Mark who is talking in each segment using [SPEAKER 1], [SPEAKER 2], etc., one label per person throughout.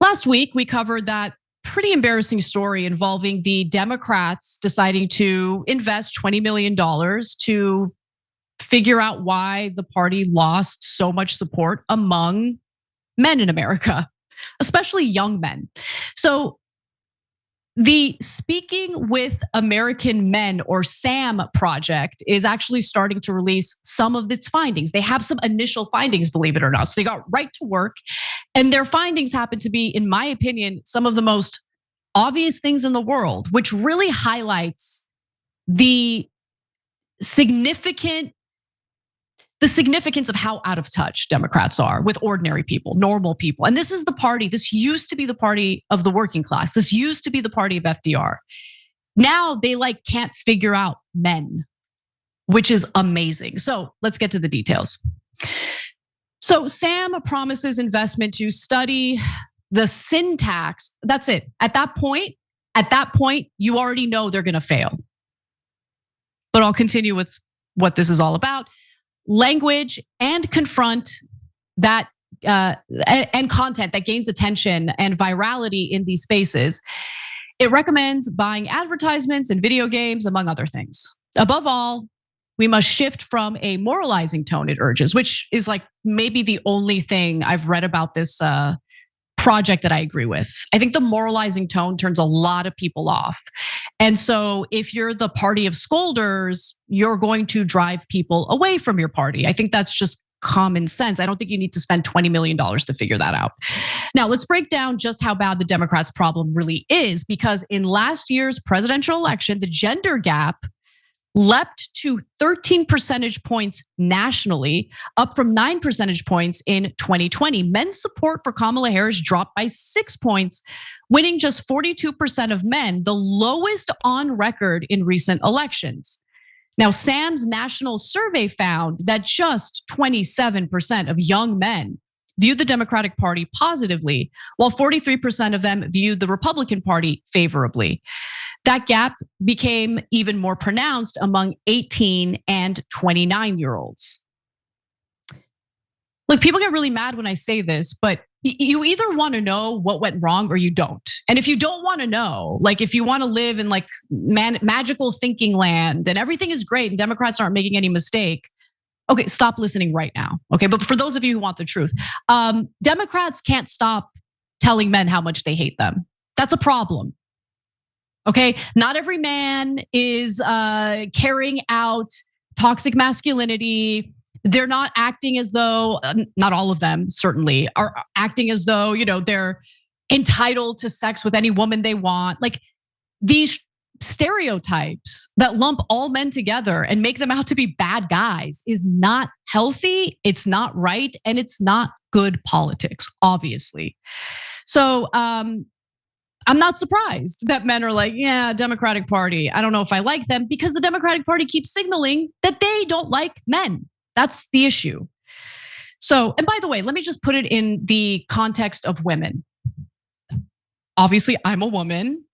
[SPEAKER 1] Last week, we covered that pretty embarrassing story involving the Democrats deciding to invest $20 million to figure out why the party lost so much support among men in America, especially young men. So the Speaking with American Men, or SAM project, is actually starting to release some of its findings. They have some initial findings, believe it or not. So they got right to work. And their findings happen to be, in my opinion, some of the most obvious things in the world, which really highlights the significance of how out of touch Democrats are with ordinary people, normal people. And this is the party, this used to be the party of the working class. This used to be the party of FDR. Now they can't figure out men, which is amazing. So let's get to the details. So Sam promises investment to study the syntax. That's it. At that point, you already know they're gonna fail. But I'll continue with what this is all about. Language and confront that and content that gains attention and virality in these spaces. It recommends buying advertisements and video games, among other things. Above all, we must shift from a moralizing tone, it urges, which is maybe the only thing I've read about this project that I agree with. I think the moralizing tone turns a lot of people off. And so if you're the party of scolders, you're going to drive people away from your party. I think that's just common sense. I don't think you need to spend $20 million to figure that out. Now, let's break down just how bad the Democrats' problem really is, because in last year's presidential election, the gender gap leapt to 13 percentage points nationally, up from 9 percentage points in 2020. Men's support for Kamala Harris dropped by 6 points, winning just 42% of men, the lowest on record in recent elections. Now, Sam's national survey found that just 27% of young men viewed the Democratic Party positively, while 43% of them viewed the Republican Party favorably. That gap became even more pronounced among 18 and 29-year-olds. Look, people get really mad when I say this, but you either want to know what went wrong or you don't. And if you don't want to know, if you want to live in magical thinking land and everything is great and Democrats aren't making any mistake, okay, stop listening right now. Okay, but for those of you who want the truth, Democrats can't stop telling men how much they hate them. That's a problem. Okay, not every man is carrying out toxic masculinity. They're not acting as though, not all of them certainly, are acting as though, they're entitled to sex with any woman they want. These stereotypes that lump all men together and make them out to be bad guys is not healthy, it's not right, and it's not good politics, obviously. So I'm not surprised that men are yeah, Democratic Party, I don't know if I like them, because the Democratic Party keeps signaling that they don't like men. That's the issue. So, and by the way, let me just put it in the context of women. Obviously, I'm a woman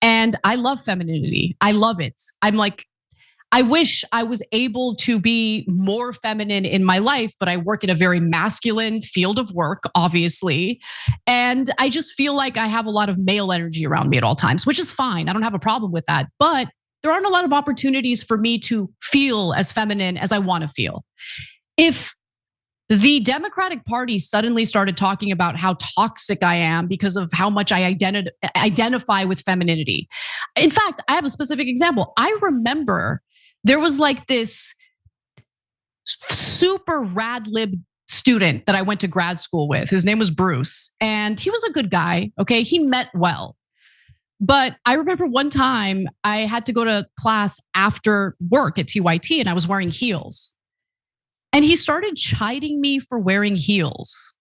[SPEAKER 1] and I love femininity. I love it. I wish I was able to be more feminine in my life, but I work in a very masculine field of work, obviously. And I just feel like I have a lot of male energy around me at all times, which is fine. I don't have a problem with that. But there aren't a lot of opportunities for me to feel as feminine as I want to feel. If the Democratic Party suddenly started talking about how toxic I am because of how much I identify with femininity. In fact, I have a specific example. I remember there was this super rad lib student that I went to grad school with. His name was Bruce, and he was a good guy, okay? He meant well. But I remember one time I had to go to class after work at TYT and I was wearing heels. And he started chiding me for wearing heels.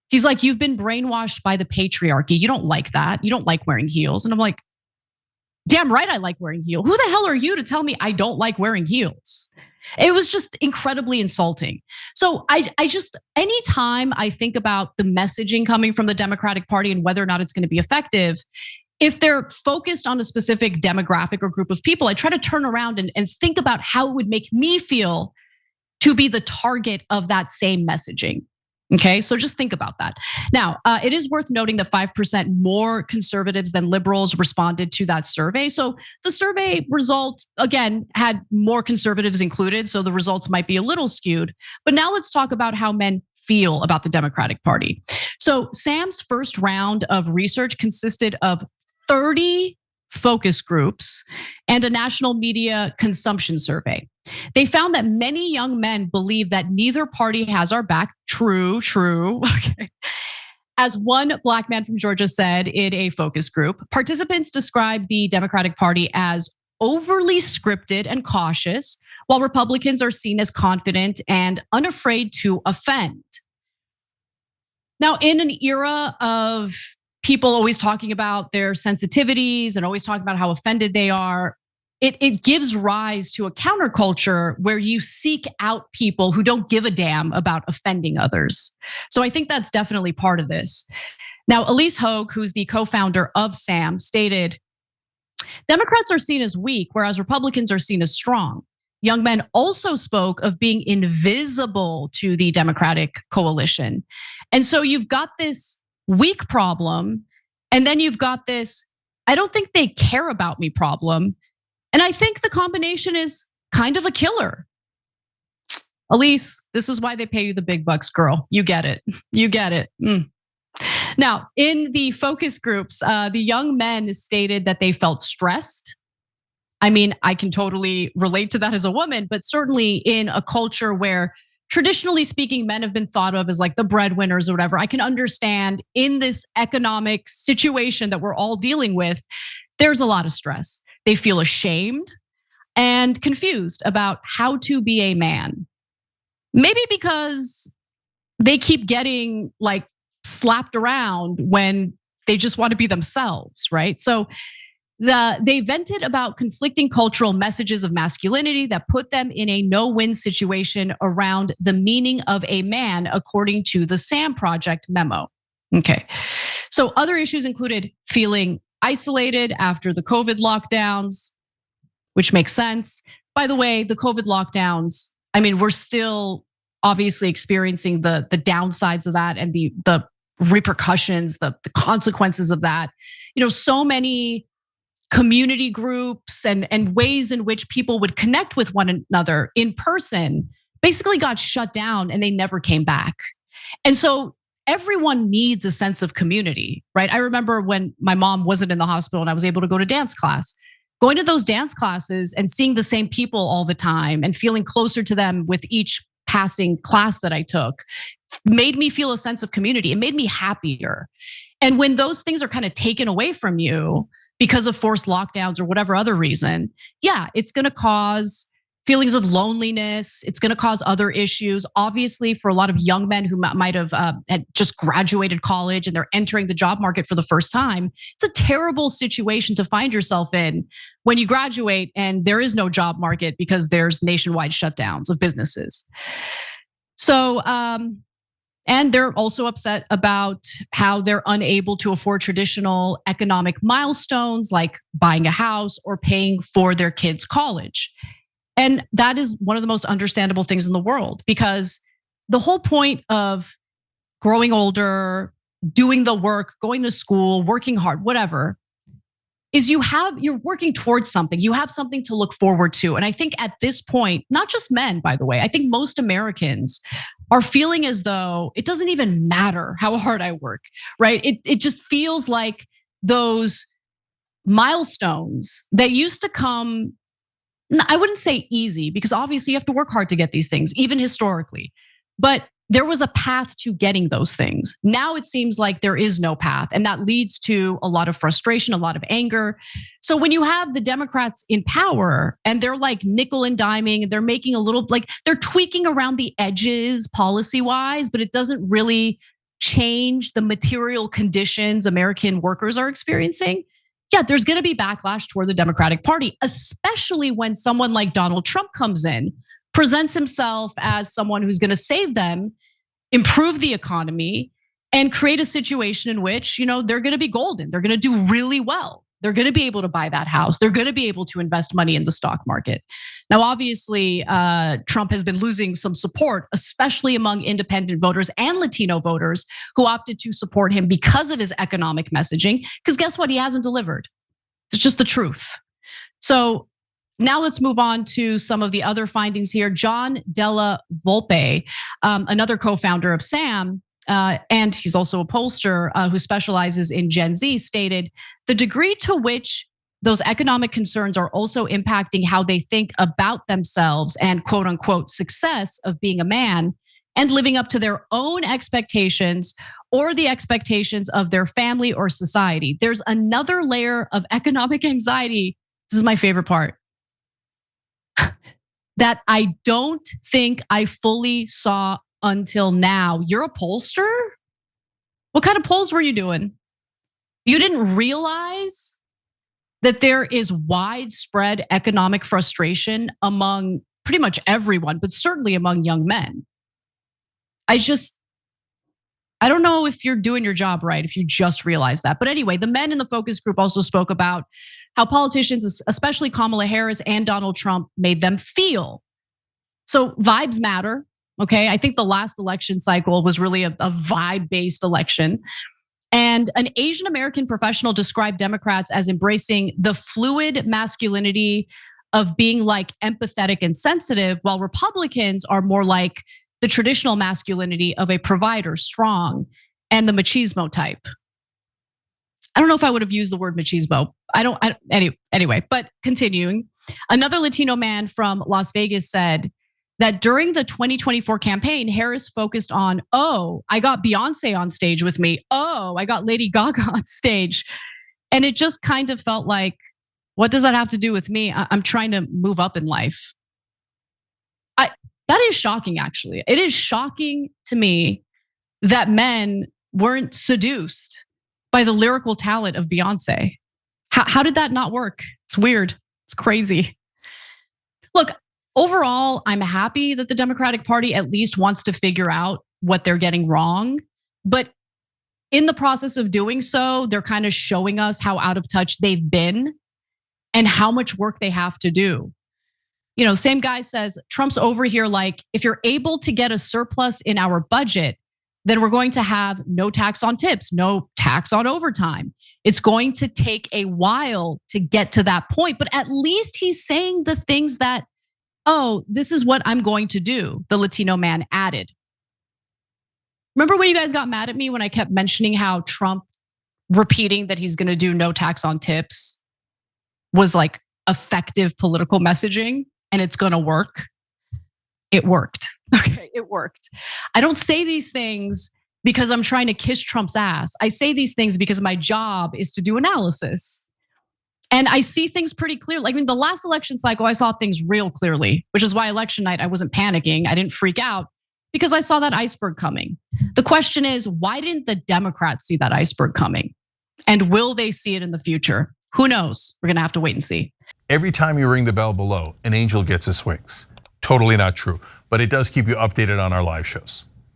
[SPEAKER 1] He's like, you've been brainwashed by the patriarchy. You don't like that. You don't like wearing heels. And I'm like, damn right I like wearing heels. Who the hell are you to tell me I don't like wearing heels? It was just incredibly insulting. So I just, anytime I think about the messaging coming from the Democratic Party and whether or not it's going to be effective, if they're focused on a specific demographic or group of people, I try to turn around and think about how it would make me feel to be the target of that same messaging. Okay, so just think about that. Now, it is worth noting that 5% more conservatives than liberals responded to that survey. So the survey result, again, had more conservatives included, so the results might be a little skewed. But now let's talk about how men feel about the Democratic Party. So Sam's first round of research consisted of 30 focus groups and a national media consumption survey. They found that many young men believe that neither party has our back. True. Okay. As one black man from Georgia said in a focus group, participants described the Democratic Party as overly scripted and cautious, while Republicans are seen as confident and unafraid to offend. Now, in an era of people always talking about their sensitivities and always talking about how offended they are, it gives rise to a counterculture where you seek out people who don't give a damn about offending others. So I think that's definitely part of this. Now, Elise Hogue, who's the co-founder of SAM, stated, Democrats are seen as weak, whereas Republicans are seen as strong. Young men also spoke of being invisible to the Democratic coalition. And so you've got this weak problem, and then you've got this, I don't think they care about me problem. And I think the combination is kind of a killer. Elise, this is why they pay you the big bucks, girl. You get it. You get it. Now, in the focus groups, the young men stated that they felt stressed. I mean, I can totally relate to that as a woman, but certainly in a culture where traditionally speaking, men have been thought of as like the breadwinners or whatever. I can understand in this economic situation that we're all dealing with, there's a lot of stress. They feel ashamed and confused about how to be a man. Maybe because they keep getting like slapped around when they just want to be themselves, right? So they vented about conflicting cultural messages of masculinity that put them in a no-win situation around the meaning of a man, according to the SAM Project memo. Okay, so other issues included feeling isolated after the COVID lockdowns, which makes sense. By the way, the COVID lockdowns, I mean, we're still obviously experiencing the downsides of that and the repercussions, the consequences of that. You know, so many community groups and ways in which people would connect with one another in person basically got shut down and they never came back. And so everyone needs a sense of community, right? I remember when my mom wasn't in the hospital and I was able to go to dance class. Going to those dance classes and seeing the same people all the time and feeling closer to them with each passing class that I took made me feel a sense of community. It made me happier. And when those things are kind of taken away from you because of forced lockdowns or whatever other reason, yeah, it's gonna cause feelings of loneliness. It's gonna cause other issues. Obviously, for a lot of young men who might have had just graduated college and they're entering the job market for the first time, it's a terrible situation to find yourself in when you graduate and there is no job market because there's nationwide shutdowns of businesses. So, and they're also upset about how they're unable to afford traditional economic milestones like buying a house or paying for their kids' college. And that is one of the most understandable things in the world because the whole point of growing older, doing the work, going to school, working hard, whatever, is you're working towards something. You have something to look forward to. And I think at this point, not just men, by the way, I think most Americans are feeling as though it doesn't even matter how hard I work, right? It just feels like those milestones that used to come, I wouldn't say easy because obviously you have to work hard to get these things, even historically. But there was a path to getting those things. Now it seems like there is no path, and that leads to a lot of frustration, a lot of anger. So when you have the Democrats in power and they're like nickel and diming, and they're making a little, like they're tweaking around the edges policy-wise, but it doesn't really change the material conditions American workers are experiencing. Yeah, there's gonna be backlash toward the Democratic Party, especially when someone like Donald Trump comes in, presents himself as someone who's gonna save them, improve the economy, and create a situation in which, they're gonna be golden. They're gonna do really well. They're going to be able to buy that house. They're going to be able to invest money in the stock market. Now, obviously, Trump has been losing some support, especially among independent voters and Latino voters who opted to support him because of his economic messaging. Because guess what? He hasn't delivered. It's just the truth. So now let's move on to some of the other findings here. John Della Volpe, another co-founder of SAM, and he's also a pollster who specializes in Gen Z, stated the degree to which those economic concerns are also impacting how they think about themselves and quote unquote success of being a man and living up to their own expectations or the expectations of their family or society. There's another layer of economic anxiety. This is my favorite part. That I don't think I fully saw until now. You're a pollster? What kind of polls were you doing? You didn't realize that there is widespread economic frustration among pretty much everyone, but certainly among young men. I don't know if you're doing your job right, if you just realize that. But anyway, the men in the focus group also spoke about how politicians, especially Kamala Harris and Donald Trump, made them feel. So vibes matter, okay? I think the last election cycle was really a vibe-based election. And an Asian American professional described Democrats as embracing the fluid masculinity of being like empathetic and sensitive, while Republicans are more like the traditional masculinity of a provider, strong, and the machismo type. I don't know if I would have used the word machismo. Anyway, but continuing. Another Latino man from Las Vegas said that during the 2024 campaign, Harris focused on, oh, I got Beyonce on stage with me. Oh, I got Lady Gaga on stage. And it just kind of felt like, what does that have to do with me? I'm trying to move up in life. That is shocking, actually. It is shocking to me that men weren't seduced by the lyrical talent of Beyonce. How did that not work? It's weird. It's crazy. Look, overall, I'm happy that the Democratic Party at least wants to figure out what they're getting wrong. But in the process of doing so, they're kind of showing us how out of touch they've been and how much work they have to do. You know, same guy says, Trump's over here like, if you're able to get a surplus in our budget, then we're going to have no tax on tips, no tax on overtime. It's going to take a while to get to that point, but at least he's saying the things that, oh, this is what I'm going to do, the Latino man added. Remember when you guys got mad at me when I kept mentioning how Trump repeating that he's gonna do no tax on tips was like effective political messaging and it's gonna work? It worked, okay, it worked. I don't say these things because I'm trying to kiss Trump's ass. I say these things because my job is to do analysis. And I see things pretty clearly. I mean, the last election cycle, I saw things real clearly, which is why election night, I wasn't panicking. I didn't freak out because I saw that iceberg coming. The question is, why didn't the Democrats see that iceberg coming? And will they see it in the future? Who knows? We're gonna have to wait and see.
[SPEAKER 2] Every time you ring the bell below, an angel gets his wings. Totally not true, but it does keep you updated on our live shows.